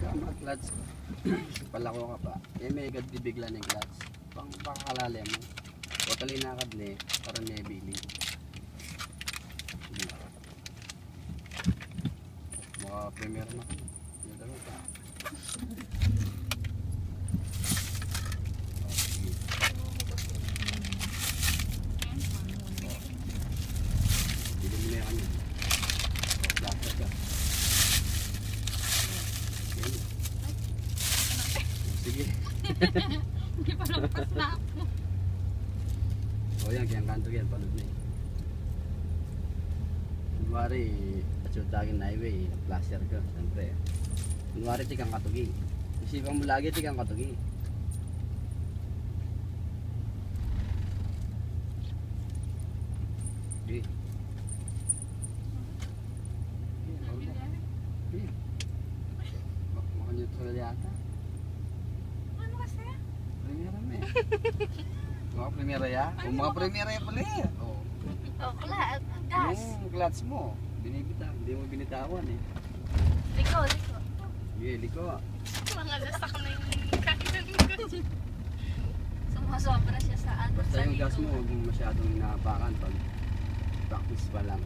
Mga clutch. Palako ka pa. Eh may gadibigla ng clutch. Pang pakakalalim mo. Totally nakad ni. Karoon niya ibili. Mga premier na ka. Nagano pa. Bili mo na yan kanya. Blaster ka. Sige. Hindi pa lampas na ako. O yan, kaya kanto yan, palod na eh. Kunwari, atsutagin na highway, plaster ka, siyempre. Kunwari, tikang katugi. Isipan mo lagi, tikang katugi. Okay. Maka-neutral yata. Ano kasi? Primera na eh. Mga primera ya? O mga primera ya pala eh. Oo. Oh, gas. Yung clutch mo, binibitaw, hindi mo binitawan eh. Liko. Sige, liko. Mga lasak na yung kainan ko. Sumusobra siya sa ano. Basta sa yung gas liko. mo, huwag mo masyadong inapakan pag practice pa lang.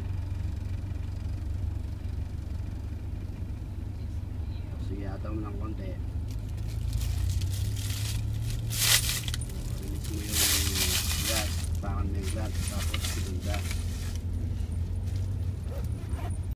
Sige, ataw mo ng konti. Release mo yung gas, pakan mo yung gas, tapos yung gas.